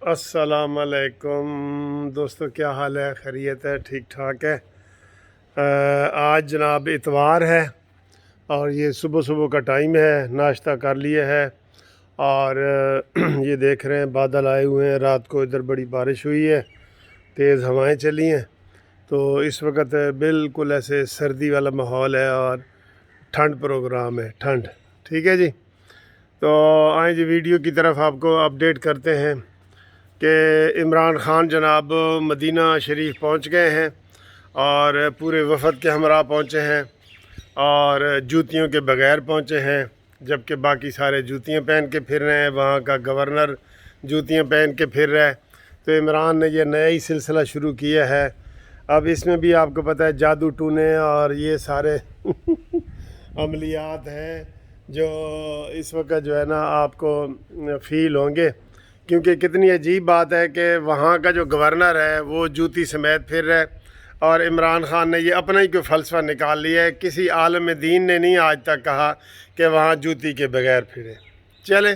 अस्सलाम वालेकुम दोस्तों, क्या हाल है? खैरियत है? ठीक ठाक है। आज जनाब इतवार है और ये सुबह सुबह का टाइम है। नाश्ता कर लिए है और ये देख रहे हैं बादल आए हुए हैं। रात को इधर बड़ी बारिश हुई है, तेज़ हवाएं चली हैं, तो इस वक्त बिल्कुल ऐसे सर्दी वाला माहौल है और ठंड प्रोग्राम है, ठंड। ठीक है जी, तो आए जी वीडियो की तरफ आपको अपडेट करते हैं कि इमरान ख़ान जनाब मदीना शरीफ पहुंच गए हैं और पूरे वफ़द के हमरा पहुंचे हैं और जूतियों के बग़ैर पहुंचे हैं, जबकि बाकी सारे जूतियां पहन के फिर रहे हैं। वहाँ का गवर्नर जूतियां पहन के फिर रहा है। तो इमरान ने यह नया ही सिलसिला शुरू किया है। अब इसमें भी आपको पता है जादू टूने और ये सारे अमलियात हैं जो इस वक्त जो है ना आपको फ़ील होंगे, क्योंकि कितनी अजीब बात है कि वहाँ का जो गवर्नर है वो जूती समेत फिर रहा है और इमरान ख़ान ने ये अपना ही कोई फ़लसफ़ा निकाल लिया है। किसी आलम दीन ने नहीं आज तक कहा कि वहाँ जूती के बग़ैर फिरे। चले,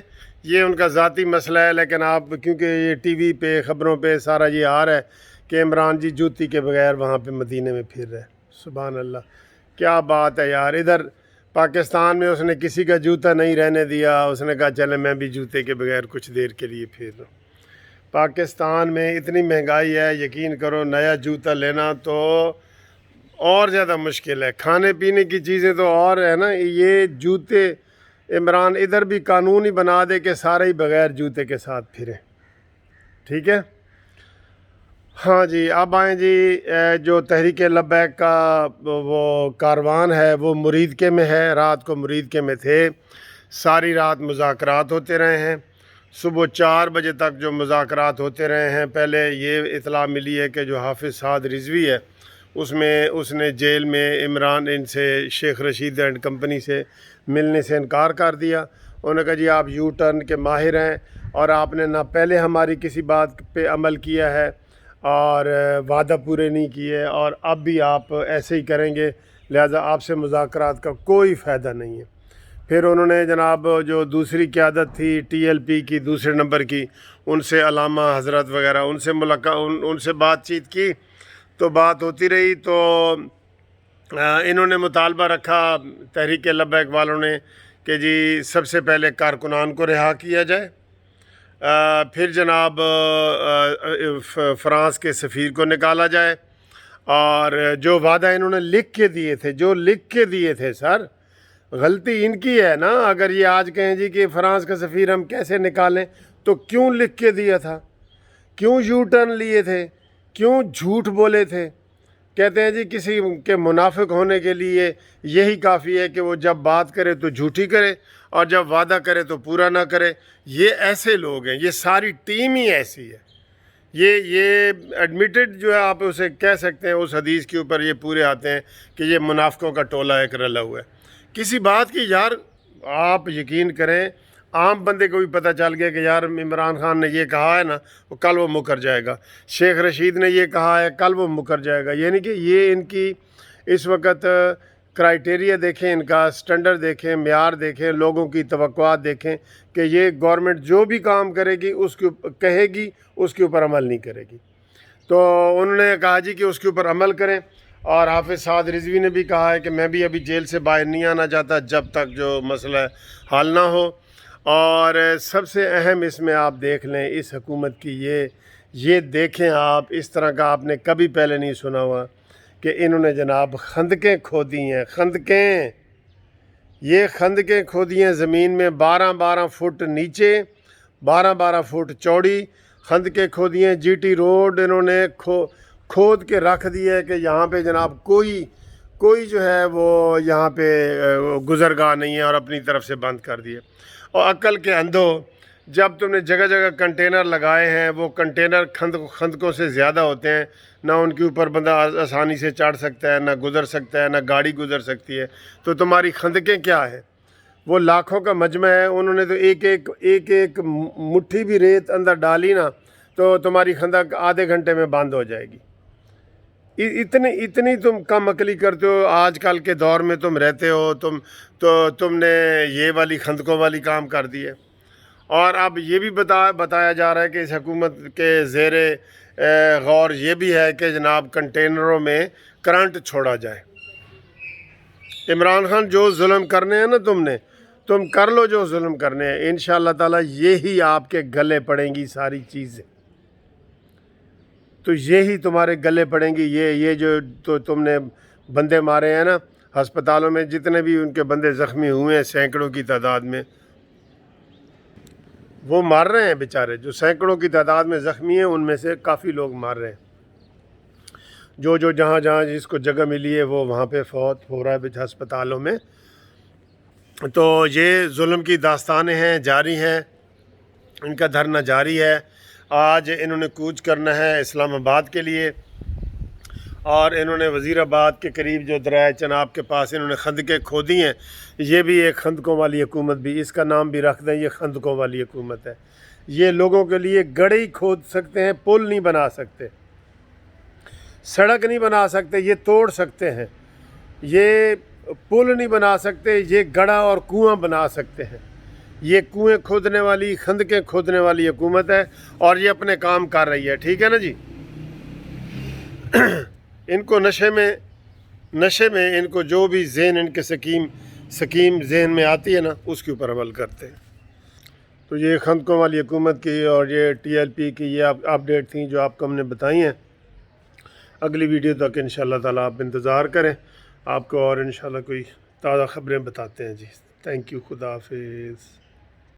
ये उनका ज़ाती मसला है, लेकिन आप क्योंकि ये टीवी पे ख़बरों पे सारा ये आ रहा है कि इमरान जी जूती के बग़ैर वहाँ पे मदीने में फिर रहे। सुभान अल्लाह, क्या बात है यार। इधर पाकिस्तान में उसने किसी का जूता नहीं रहने दिया, उसने कहा चले मैं भी जूते के बगैर कुछ देर के लिए फिर लूँ। पाकिस्तान में इतनी महंगाई है, यकीन करो नया जूता लेना तो और ज़्यादा मुश्किल है। खाने पीने की चीज़ें तो और है ना, ये जूते इमरान इधर भी कानून ही बना दे कि सारे ही बग़ैर जूते के साथ फिरें। ठीक है, हाँ जी। अब आएँ जी, जो तहरीक लब्बैक का वो कारवान है वो मुरीदके में है। रात को मुरीदके में थे, सारी रात मुज़ाकरात होते रहे हैं। सुबह 4 बजे तक जो मुज़ाकरात होते रहे हैं। पहले ये इतला मिली है कि जो हाफिज़ साद रिज़वी है उसने जेल में इमरान इनसे शेख रशीद एंड कंपनी से मिलने से इनकार कर दिया। उन्होंने कहा जी आप यू टर्न के माहिर हैं और आपने ना पहले हमारी किसी बात पे अमल किया है और वादा पूरे नहीं किए और अब भी आप ऐसे ही करेंगे, लिहाजा आपसे मुज़ाकरात का कोई फ़ायदा नहीं है। फिर उन्होंने जनाब जो दूसरी क़यादत थी टीएलपी की, दूसरे नंबर की, उनसे अलामा हज़रत वगैरह उनसे उनसे बातचीत की, तो बात होती रही। तो इन्होंने मुतालबा रखा तहरीक लब्बैक वालों ने कि जी सबसे पहले कारकुनान को रिहा किया जाए, फिर जनाब फ़्रांस के सफ़ीर को निकाला जाए और जो वादा इन्होंने लिख के दिए थे सर, गलती इनकी है ना। अगर ये आज कहें जी कि फ़्रांस का सफ़ीर हम कैसे निकालें, तो क्यों लिख के दिया था, क्यों यू टर्न लिए थे, क्यों झूठ बोले थे। कहते हैं जी किसी के मुनाफिक होने के लिए यही काफ़ी है कि वो जब बात करे तो झूठी करे और जब वादा करे तो पूरा ना करे। ये ऐसे लोग हैं, ये सारी टीम ही ऐसी है। ये एडमिटेड जो है, आप उसे कह सकते हैं, उस हदीस के ऊपर ये पूरे आते हैं कि ये मुनाफिकों का टोला एक रला हुआ है। किसी बात की यार आप यकीन करें, आम बंदे को भी पता चल गया कि यार इमरान ख़ान ने ये कहा है ना, वो कल वो मुकर जाएगा। शेख रशीद ने ये कहा है, कल वो मुकर जाएगा। यानी कि ये इनकी इस वक्त क्राइटेरिया देखें, इनका स्टैंडर्ड देखें, मेयार देखें, लोगों की तवक्कुआत देखें कि ये गवर्नमेंट जो भी काम करेगी उसके कहेगी उसके ऊपर अमल नहीं करेगी। तो उन्होंने कहा जी कि उसके ऊपर अमल करें। और हाफिज़ साद रिज़वी ने भी कहा है कि मैं भी अभी जेल से बाहर नहीं आना चाहता जब तक जो मसला हल ना हो। और सबसे अहम इसमें आप देख लें इस हुकूमत की ये देखें आप, इस तरह का आपने कभी पहले नहीं सुना हुआ कि इन्होंने जनाब खंदकें खोदी हैं। खंदकें, ये खंदकें खोदी हैं ज़मीन में 12-12 फुट नीचे, 12-12 फुट चौड़ी खंदकें खोदी हैं। जीटी रोड इन्होंने खोद के रख दिया है कि यहाँ पे जनाब कोई जो है वो यहाँ पे गुज़रगाह नहीं है और अपनी तरफ से बंद कर दिए। और अक्ल के अंधो, जब तुमने जगह जगह कंटेनर लगाए हैं, वो कंटेनर खंदकों से ज़्यादा होते हैं, ना उनके ऊपर बंदा आसानी से चढ़ सकता है, ना गुज़र सकता है, ना गाड़ी गुज़र सकती है। तो तुम्हारी खंदकें क्या है, वो लाखों का मजमा है। उन्होंने तो एक मुट्ठी भी रेत अंदर डाली ना तो तुम्हारी खंदक आधे घंटे में बंद हो जाएगी। इतनी तुम कम अकली करते हो। आजकल के दौर में तुम रहते हो, तुमने ये वाली खंदकों वाली काम कर दी है। اور اب یہ بھی بتایا جا رہا ہے کہ اس حکومت کے زیر غور یہ بھی ہے کہ جناب کنٹینروں میں کرنٹ چھوڑا جائے۔ عمران خان جو ظلم کرنے ہیں نا تم کر لو جو ظلم کرنے ہیں، انشاءاللہ تعالی یہی آپ کے گلے پڑیں گی ساری چیزیں، تو یہی تمہارے گلے پڑیں گی۔ یہ جو تو تم نے بندے مارے ہیں نا ہسپتالوں میں، جتنے بھی ان کے بندے زخمی ہوئے ہیں سینکڑوں کی تعداد میں، وہ مار رہے ہیں بیچارے، جو سینکڑوں کی تعداد میں زخمی ہیں ان میں سے کافی لوگ مار رہے ہیں۔ جو جہاں جس کو جگہ ملی ہے وہ وہاں پہ فوت ہو رہا ہے ہسپتالوں میں۔ تو یہ ظلم کی داستانیں ہیں، جاری ہیں، ان کا دھرنا جاری ہے۔ آج انہوں نے کوچ کرنا ہے اسلام آباد کے لیے، اور انہوں نے وزیر آباد کے قریب جو دریائے چناب کے پاس انہوں نے خندقیں کھودی ہیں، یہ بھی ایک خندقوں والی حکومت بھی، اس کا نام بھی رکھ دیں، یہ خندقوں والی حکومت ہے۔ یہ لوگوں کے لیے گڑھئی کھود سکتے ہیں، پل نہیں بنا سکتے، سڑک نہیں بنا سکتے، یہ توڑ سکتے ہیں، یہ پل نہیں بنا سکتے، یہ گڑھا اور کنواں بنا سکتے ہیں۔ یہ کنویں کھودنے والی، خندقیں کھودنے والی حکومت ہے، اور یہ اپنے کام کر رہی ہے، ٹھیک ہے نا جی۔ ان کو نشے میں ان کو جو بھی ذہن ان کے سکیم ذہن میں آتی ہے نا اس کے اوپر عمل کرتے ہیں۔ تو یہ خندقوں والی حکومت کی اور یہ ٹی ایل پی کی یہ اپڈیٹ تھیں جو آپ کو ہم نے بتائی ہیں۔ اگلی ویڈیو تک انشاءاللہ تعالیٰ آپ انتظار کریں، آپ کو اور انشاءاللہ کوئی تازہ خبریں بتاتے ہیں جی۔ تھینک یو، خدا حافظ۔